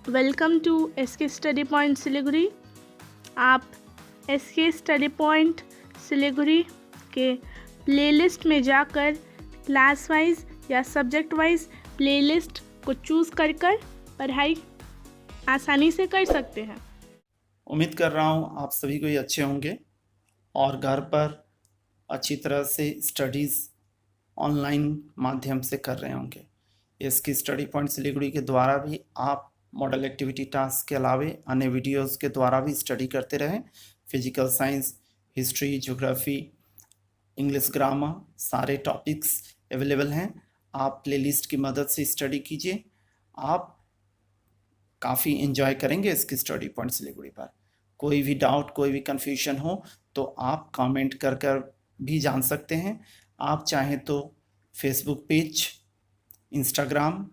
Welcome to SK study point Siliguri. आप SK study point Siliguri के playlist में जाकर क्लास वाइज या सब्जेक्ट वाइज प्लेलिस्ट को चूज़ कर पढ़ाई आसानी से कर सकते हैं। उम्मीद कर रहा हूँ आप सभी कोई अच्छे होंगे और घर पर अच्छी तरह से स्टडीज़ ऑनलाइन माध्यम से कर रहे होंगे। इसकी स्टडी पॉइंट सिलीगुड़ी के द्वारा भी आप मॉडल एक्टिविटी टास्क के अलावे अन्य वीडियोस के द्वारा भी स्टडी करते रहें। Physical science, history, geography, English grammar सारे टॉपिक्स अवेलेबल हैं। आप प्लेलिस्ट की मदद से स्टडी कीजिए, आप काफ़ी एंजॉय करेंगे इसकी स्टडी पॉइंट सिलीगुड़ी पर। कोई भी डाउट, कोई भी कन्फ्यूजन हो तो आप कमेंट कर भी जान सकते हैं। आप चाहें तो फेसबुक पेज, इंस्टाग्राम,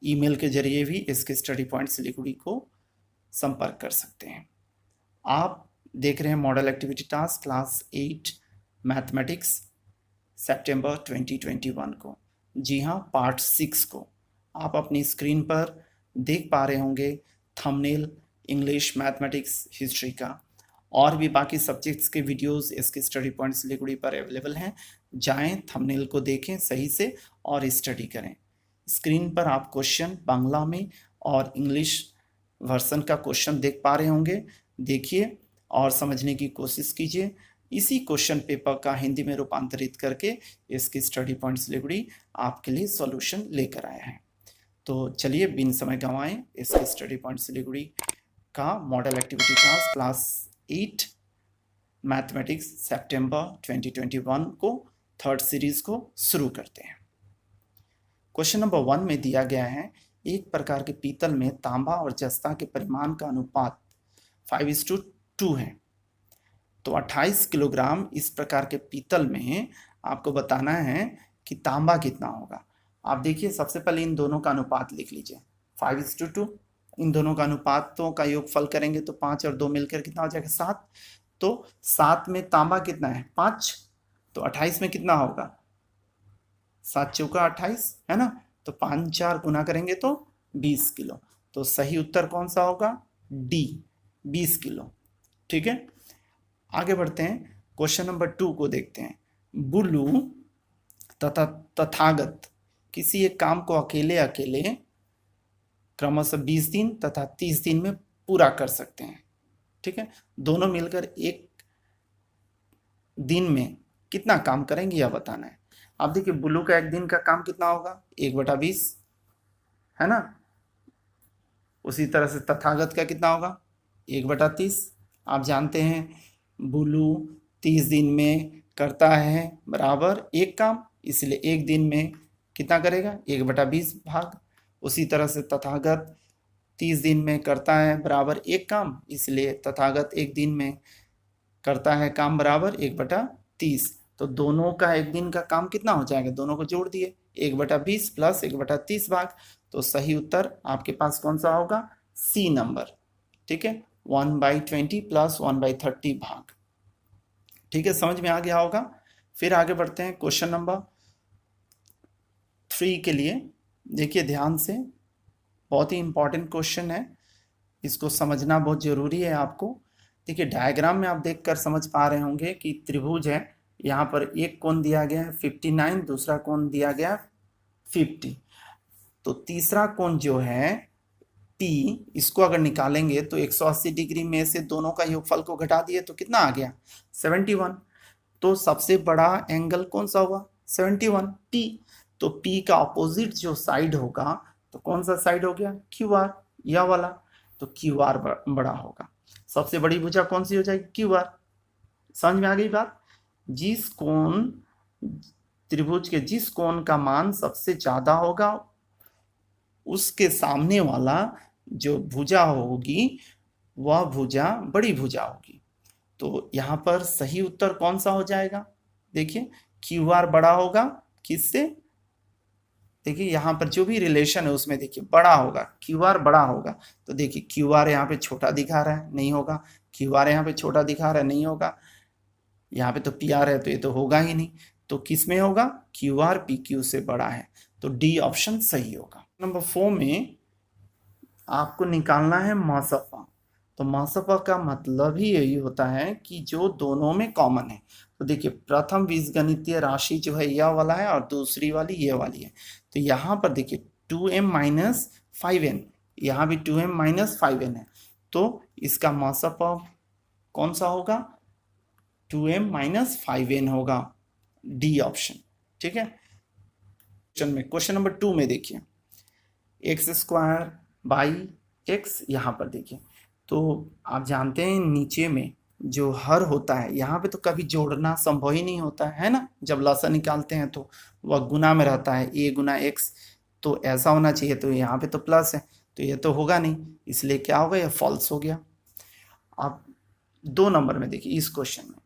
ईमेल के जरिए भी इसके स्टडी पॉइंट सिलीगुड़ी को संपर्क कर सकते हैं। आप देख रहे हैं model activity task class 8 mathematics सितंबर 2021 को। जी हाँ, पार्ट 6 को आप अपनी स्क्रीन पर देख पा रहे होंगे। थंबनेल इंग्लिश, मैथमेटिक्स, हिस्ट्री का और भी बाकी सब्जेक्ट्स के वीडियोस इसके स्टडी पॉइंट सिलीगुड़ी पर अवेलेबल हैं। जाएं, थंबनेल को देखें सही से और स्टडी करें। स्क्रीन पर आप क्वेश्चन बांग्ला में और इंग्लिश वर्सन का क्वेश्चन देख पा रहे होंगे। देखिए और समझने की कोशिश कीजिए। इसी क्वेश्चन पेपर का हिंदी में रूपांतरित करके इसकी स्टडी पॉइंट सिलीगुड़ी आपके लिए सॉल्यूशन लेकर आया है। तो चलिए बिन समय गंवाएं इसके स्टडी पॉइंट सिलीगुड़ी का model activity task class 8 mathematics सितंबर 2021 को थर्ड सीरीज को शुरू करते हैं। क्वेश्चन नंबर 1 में दिया गया है, एक प्रकार के पीतल में तांबा और जस्ता के परिमाण का अनुपात 5:2 है। तो 28 किलोग्राम इस प्रकार के पीतल में आपको बताना है कि तांबा कितना होगा। आप देखिए, सबसे पहले इन दोनों का अनुपात लिख लीजिए। 5:2, इन दोनों का अनुपातों का योगफल करेंगे तो 5 और 2 मिलकर कितना हो जाएगा, 7। तो 7 में तांबा कितना है, 5। तो 28 में कितना होगा, 7 चौका 28 है ना। तो 5 4 गुना करेंगे तो 20 किलो। तो सही उत्तर कौन सा होगा, डी, 20 किलो। ठीक है, आगे बढ़ते हैं। क्वेश्चन नंबर 2 को देखते हैं। बुल्लू तथा तथागत किसी एक काम को अकेले अकेले क्रमशः 20 दिन तथा 30 दिन में पूरा कर सकते हैं। ठीक है, दोनों मिलकर एक दिन में कितना काम करेंगे यह बताना है। आप देखिए, बुल्लू का एक दिन का काम कितना होगा, 1/20 है ना। उसी तरह से तथागत का कितना होगा, 1/30। आप जानते हैं बुल्लू 30 दिन में करता है बराबर एक काम, इसलिए एक दिन में कितना करेगा, 1/20 भाग। उसी तरह से तथागत 30 दिन में करता है बराबर एक काम, इसलिए तथागत एक दिन में करता है काम बराबर 1/30। तो दोनों का एक दिन का काम कितना हो जाएगा, दोनों को जोड़ दिए, 1/20 प्लस 1/30 भाग। तो सही उत्तर आपके पास कौन सा होगा, सी नंबर। ठीक है, 1/20 प्लस 1/30 भाग। ठीक है, समझ में आ गया होगा। फिर आगे बढ़ते हैं क्वेश्चन नंबर 3 के लिए। देखिए ध्यान से, बहुत ही इंपॉर्टेंट क्वेश्चन है, इसको समझना बहुत जरूरी है आपको। देखिए डायग्राम में आप देखकर समझ पा रहे होंगे कि त्रिभुज है। यहाँ पर एक कोण दिया गया है 59, दूसरा कोण दिया गया 50। तो तीसरा कोण जो है P, इसको अगर निकालेंगे तो 180 डिग्री में से दोनों का योगफल को घटा दिए तो कितना आ गया, 71। तो सबसे बड़ा एंगल कौन सा हुआ, 71, P। तो P का अपोजिट जो साइड होगा तो कौन सा साइड हो गया, QR, यह वाला। तो QR बड़ा होगा। सबसे बड़ी भुजा कौन सी हो जाएगी, QR। समझ में आ गई बात। जिस कोण, त्रिभुज के जिस कोण का मान सबसे ज्यादा होगा उसके सामने वाला जो भुजा होगी वह भुजा बड़ी भुजा होगी। तो यहाँ पर सही उत्तर कौन सा हो जाएगा, देखिए QR बड़ा होगा किससे, देखिए यहाँ पर जो भी रिलेशन है उसमें देखिए बड़ा होगा, QR बड़ा होगा। तो देखिए QR यहाँ पे छोटा दिखा रहा है, नहीं होगा। QR यहाँ पे छोटा दिखा रहा है, नहीं होगा। यहाँ पे तो PR है तो ये तो होगा ही नहीं। तो किस में होगा, QR PQ से बड़ा है। तो डी ऑप्शन सही होगा। नंबर 4 में आपको निकालना है मसफा। तो मसफा का मतलब ही यही होता है कि जो दोनों में कॉमन है। तो देखिए प्रथम बीजगणितीय राशि जो है यह वाला है और दूसरी वाली ये वाली है। तो यहाँ पर देखिए 2m माइनस 5n, यहाँ भी 2m माइनस 5n है। तो इसका मसफा कौन सा होगा? 2m माइनस 5n होगा, डी ऑप्शन। ठीक है। क्वेश्चन नंबर 2 में देखिए एक्स स्क्वायर बाई एक्स, यहाँ पर देखिए तो आप जानते हैं नीचे में जो हर होता है यहाँ पे तो कभी जोड़ना संभव ही नहीं होता है ना। जब लसा निकालते हैं तो वह गुना में रहता है, ए गुना एक्स, तो ऐसा होना चाहिए। तो यहाँ पे तो प्लस है तो ये तो होगा नहीं, इसलिए क्या होगा, यह फॉल्स हो गया। अब 2 नंबर में देखिए इस क्वेश्चन में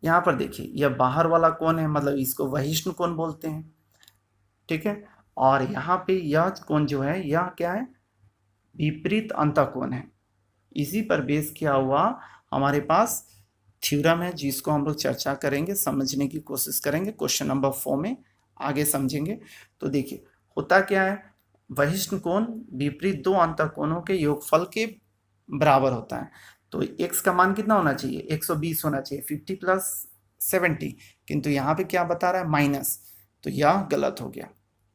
यहाँ पर देखिए यह बाहर वाला कोण है, मतलब इसको वहिष्णु कोण बोलते हैं। ठीक है। और यहाँ पे यह कोण जो है यह क्या है, विपरीत अंतःकोण है। इसी पर बेस किया हुआ हमारे पास थ्योरम है जिसको हम लोग चर्चा करेंगे, समझने की कोशिश करेंगे। क्वेश्चन नंबर 4 में आगे समझेंगे। तो देखिए होता क्या है, वहिष्णु कोण विपरीत दो अंतःकोणों के योगफल के बराबर होता है। तो x का मान कितना होना चाहिए, 120 होना चाहिए, 50 प्लस 70, किंतु यहाँ पे क्या बता रहा है, माइनस, तो यह गलत हो गया।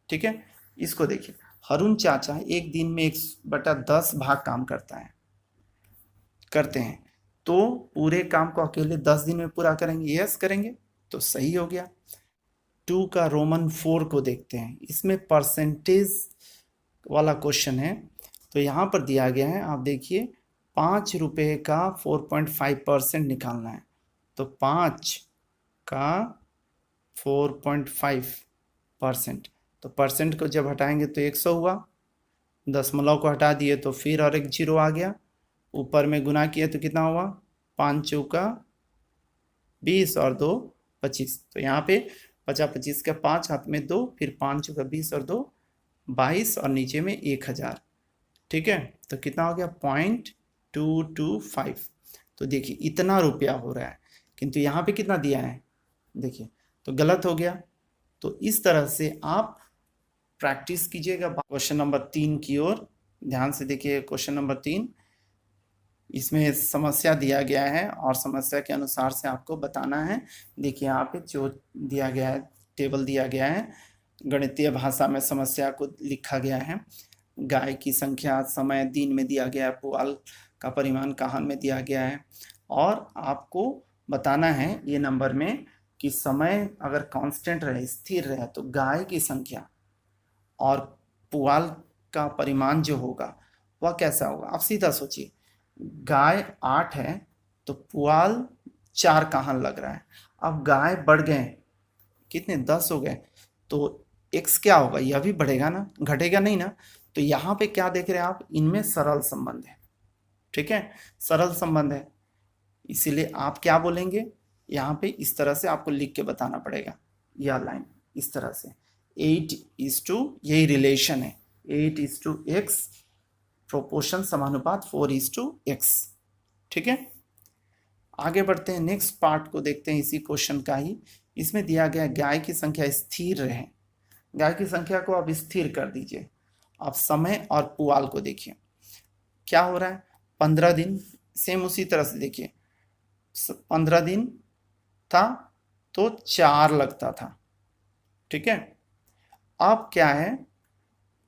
ठीक है। इसको देखिए हरुण चाचा एक दिन में 1/10 भाग काम करते हैं, तो पूरे काम को अकेले 10 दिन में पूरा करेंगे, यस करेंगे, तो सही हो गया। 2 का रोमन 4 को देखते हैं, इसमें परसेंटेज वाला क्वेश्चन है। तो यहाँ पर दिया गया है, आप देखिए 5 रुपये का 4.5% निकालना है। तो 5 का 4.5%, तो परसेंट को जब हटाएंगे तो 100 हुआ, दशमलव को हटा दिए तो फिर और एक जीरो आ गया, ऊपर में गुना किया तो कितना हुआ, 5 चौका 20 और 2 25। तो यहाँ पे 50-25 का 5 हाथ में 2, फिर 5 चौका 20 और 2 22 और नीचे में 1000। ठीक है। तो कितना हो गया, 0.225। तो देखिए इतना रुपया हो रहा है, किंतु यहाँ पे कितना दिया है, देखिए तो गलत हो गया। तो इस तरह से आप प्रैक्टिस कीजिएगा। क्वेश्चन नंबर 3 की ओर ध्यान से देखिए। क्वेश्चन नंबर 3, इसमें समस्या दिया गया है और समस्या के अनुसार से आपको बताना है। देखिए यहाँ पे जो दिया गया है, टेबल दिया गया है, गणितीय भाषा में समस्या को लिखा गया है। गाय की संख्या समय दिन में दिया गया है, पुआल का परिमाण काहन में दिया गया है, और आपको बताना है ये नंबर में कि समय अगर कांस्टेंट रहे, स्थिर रहे, तो गाय की संख्या और पुआल का परिमाण जो होगा वह कैसा होगा। आप सीधा सोचिए, गाय 8 है तो पुआल 4 काहन लग रहा है। अब गाय बढ़ गए, कितने, 10 हो गए, तो x क्या होगा, यह भी बढ़ेगा ना, घटेगा नहीं ना। तो यहाँ पे क्या देख रहे हैं आप, इनमें सरल संबंध है। ठीक है, सरल संबंध है, इसीलिए आप क्या बोलेंगे, यहाँ पे इस तरह से आपको लिख के बताना पड़ेगा, यह लाइन इस तरह से 8:, यही रिलेशन है, 8:x, प्रोपोर्शन समानुपात 4:x। ठीक है। आगे बढ़ते हैं, नेक्स्ट पार्ट को देखते हैं इसी क्वेश्चन का ही। इसमें दिया गया गाय की संख्या स्थिर रहे, गाय की संख्या को आप स्थिर कर दीजिए। आप समय और पुआल को देखिए क्या हो रहा है, 15 दिन, सेम उसी तरह से देखिए, 15 दिन था तो 4 लगता था। ठीक है। अब क्या है,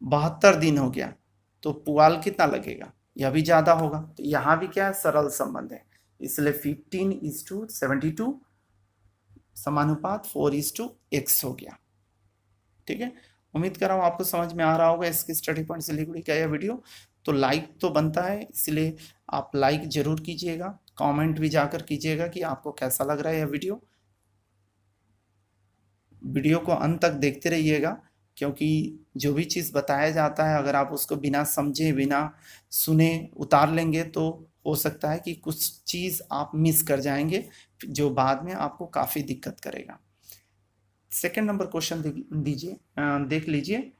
72 दिन हो गया तो पुआल कितना लगेगा, यह भी ज्यादा होगा। तो यहाँ भी क्या है, सरल संबंध है, इसलिए 15:72 समानुपात 4:x हो गया। ठीक है। उम्मीद कर रहा हूँ आपको समझ में आ रहा होगा इसकी स्टडी पॉइंट सिलीगुड़ी का यह वीडियो। तो लाइक तो बनता है, इसलिए आप लाइक जरूर कीजिएगा, कमेंट भी जाकर कीजिएगा कि आपको कैसा लग रहा है यह वीडियो। वीडियो को अंत तक देखते रहिएगा, क्योंकि जो भी चीज़ बताया जाता है अगर आप उसको बिना समझे, बिना सुने उतार लेंगे तो हो सकता है कि कुछ चीज़ आप मिस कर जाएंगे, जो बाद में आपको काफ़ी दिक्कत करेगा। सेकंड नंबर क्वेश्चन देख लीजिए।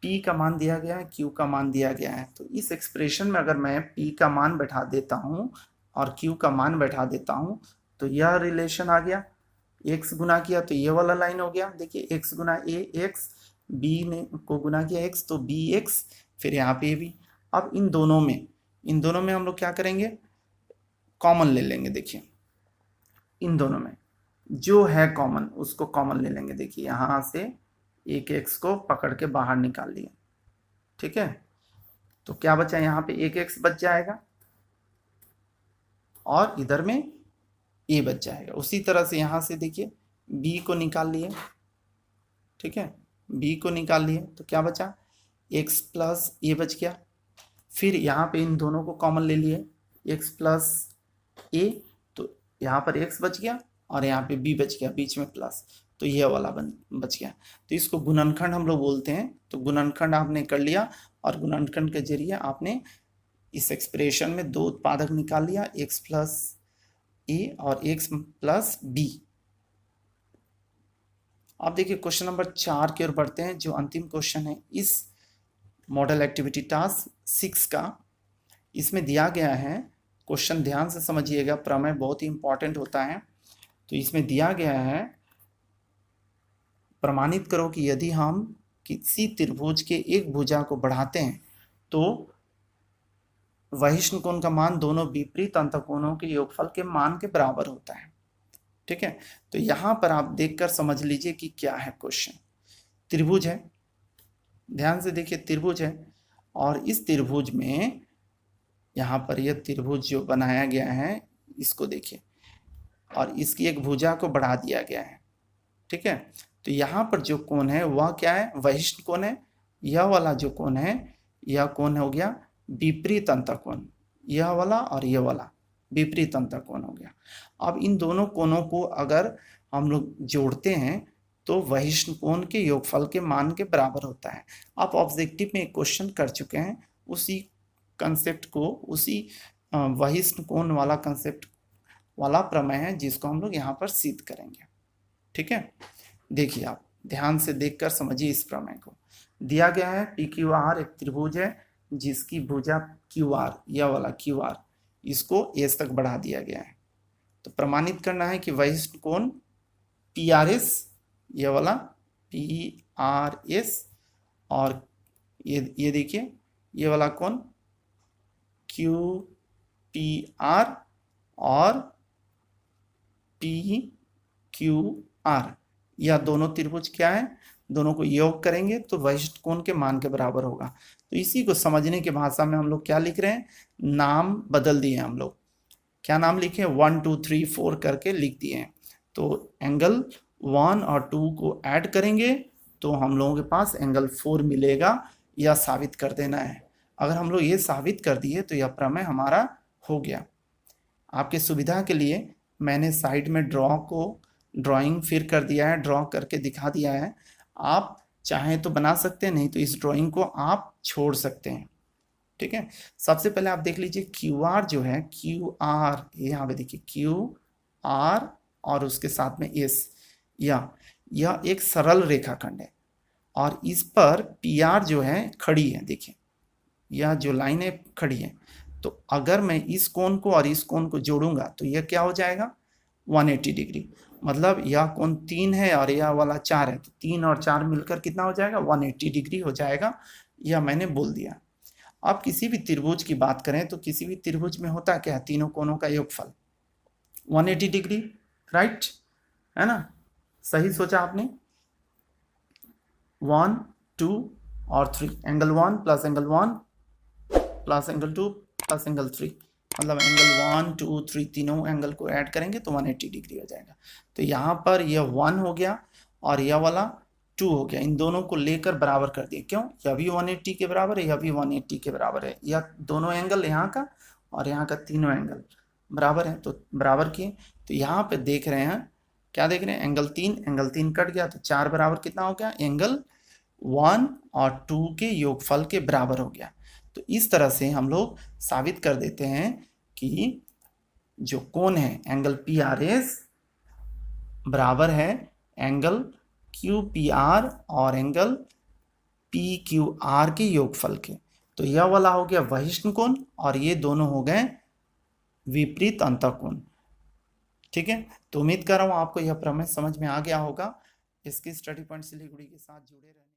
P का मान दिया गया है, Q का मान दिया गया है। तो इस एक्सप्रेशन में अगर मैं P का मान बैठा देता हूँ और Q का मान बैठा देता हूँ तो यह रिलेशन आ गया, x गुना किया तो ये वाला लाइन हो गया। देखिए x Guna a x, b ने को गुना किया x तो bx, फिर यहाँ पे भी अब इन दोनों में हम लोग क्या करेंगे, कॉमन ले लेंगे। देखिए इन दोनों में जो है कॉमन उसको कॉमन ले लेंगे। देखिए यहाँ से एक एक्स को पकड़ के बाहर निकाल लिया, ठीक है। तो क्या बचा, यहाँ पे एक एक्स बच जाएगा और इधर में ए बच जाएगा। उसी तरह से यहाँ से देखिए बी को निकाल लिए, ठीक है, बी को निकाल लिए तो क्या बचा, एक्स प्लस ए बच गया। फिर यहाँ पे इन दोनों को कॉमन ले लिए, एक्स प्लस ए, तो यहाँ पर एक्स बच गया और यहाँ पे बी बच गया, बीच में प्लस, तो यह वाला बच गया। तो इसको गुणनखंड हम लोग बोलते हैं। तो गुणनखंड आपने कर लिया और गुणनखंड के जरिए आपने इस एक्सप्रेशन में दो उत्पादक निकाल लिया, एक्स प्लस ए और एक्स प्लस बी। अब देखिए क्वेश्चन नंबर 4 की ओर बढ़ते हैं, जो अंतिम क्वेश्चन है इस मॉडल एक्टिविटी टास्क 6 का। इसमें दिया गया है, क्वेश्चन ध्यान से समझिएगा, प्रमेय बहुत ही इंपॉर्टेंट होता है। तो इसमें दिया गया है, प्रमाणित करो कि यदि हम किसी त्रिभुज के एक भुजा को बढ़ाते हैं तो वहिष्ण कोण का मान दोनों विपरीत अंतःकोणों के योगफल के मान के बराबर होता है, ठीक है। तो यहां पर आप देखकर समझ लीजिए कि क्या है क्वेश्चन। त्रिभुज है, ध्यान से देखिए त्रिभुज है, और इस त्रिभुज में यहाँ पर यह त्रिभुज जो बनाया गया है इसको देखिए, और इसकी एक भुजा को बढ़ा दिया गया है, ठीक है। तो यहाँ पर जो कोण है वह क्या है, वहिष्ठ कोण है। यह वाला जो कोण है, यह कोण हो गया विपरीत अंतःकोण, यह वाला और यह वाला विपरीत अंतःकोण हो गया। अब इन दोनों कोणों को अगर हम लोग जोड़ते हैं तो वहिष्ठ कोण के योगफल के मान के बराबर होता है। आप ऑब्जेक्टिव में एक क्वेश्चन कर चुके हैं, उसी कंसेप्ट को, उसी वहिष्ठ कोण वाला कंसेप्ट वाला प्रमेय है जिसको हम लोग यहाँ पर सिद्ध करेंगे, ठीक है। देखिए आप ध्यान से देखकर समझिए इस प्रमेय को। दिया गया है पी क्यू आर एक त्रिभुज है जिसकी भुजा क्यू आर, यह वाला क्यू आर, इसको एस तक बढ़ा दिया गया है। तो प्रमाणित करना है कि वहिष्ठ कोण पी आर एस, यह वाला पी आर एस, और ये देखिए ये वाला कोण क्यू पी आर और पी क्यू आर, यह दोनों त्रिभुज क्या है, दोनों को योग करेंगे तो वहिष्ठ कोण के मान के बराबर होगा। तो इसी को समझने की भाषा में हम लोग क्या लिख रहे हैं, नाम बदल दिए हम लोग। क्या नाम लिखे, 1 2 3 4 करके लिख दिए हैं। तो एंगल 1 और 2 को ऐड करेंगे तो हम लोगों के पास एंगल 4 मिलेगा, यह साबित कर देना है। अगर हम लोग ये साबित कर दिए तो यह प्रमेय हमारा हो गया। आपके सुविधा के लिए मैंने साइड में ड्राइंग फिर कर दिया है, ड्रॉ करके दिखा दिया है। आप चाहें तो बना सकते हैं, नहीं तो इस ड्राइंग को आप छोड़ सकते हैं, ठीक है। सबसे पहले आप देख लीजिए क्यू आर जो है, क्यू आर, यहाँ पे देखिए क्यू आर और उसके साथ में एस, यह एक सरल रेखाखंड है और इस पर पी आर जो है खड़ी है। देखिए यह जो लाइन है खड़ी है। तो अगर मैं इस कोण को और इस कोण को जोड़ूंगा तो यह क्या हो जाएगा, 180 डिग्री। मतलब यह कोण 3 है और यह वाला 4 है, तो 3 और 4 मिलकर कितना हो जाएगा, 180 डिग्री हो जाएगा। यह मैंने बोल दिया। अब किसी भी त्रिभुज की बात करें तो किसी भी त्रिभुज में होता क्या है, तीनों कोणों का योगफल 180 डिग्री, राइट, है ना, सही सोचा आपने। 1 2 और 3, angle 1 plus angle 1 plus angle 2 plus angle 3, मतलब एंगल 1 2 3 तीनों एंगल को ऐड करेंगे तो 180 डिग्री हो जाएगा। तो यहाँ पर यह 1 हो गया और यह वाला 2 हो गया, इन दोनों को लेकर बराबर कर दिए। क्यों, यह भी 180 के बराबर है, यह भी 180 के बराबर है। यह दोनों एंगल यहाँ का और यहाँ का तीनों एंगल बराबर है, तो बराबर किए। तो यहाँ पे देख रहे हैं, क्या देख रहे हैं, एंगल 3 कट गया तो 4 बराबर कितना हो गया, एंगल 1 और 2 के योगफल के बराबर हो गया। तो इस तरह से हम लोग साबित कर देते हैं कि जो कोण है एंगल पी आर एस बराबर है एंगल क्यू पी आर और एंगल पी क्यू आर के योगफल के। तो यह वाला हो गया वहिष्ठ कोण और ये दोनों हो गए विपरीत अंतःकोण, ठीक है। तो उम्मीद कर रहा हूं आपको यह प्रमेय समझ में आ गया होगा। इसकी स्टडी पॉइंट सिलीगुड़ी के साथ जुड़े रहने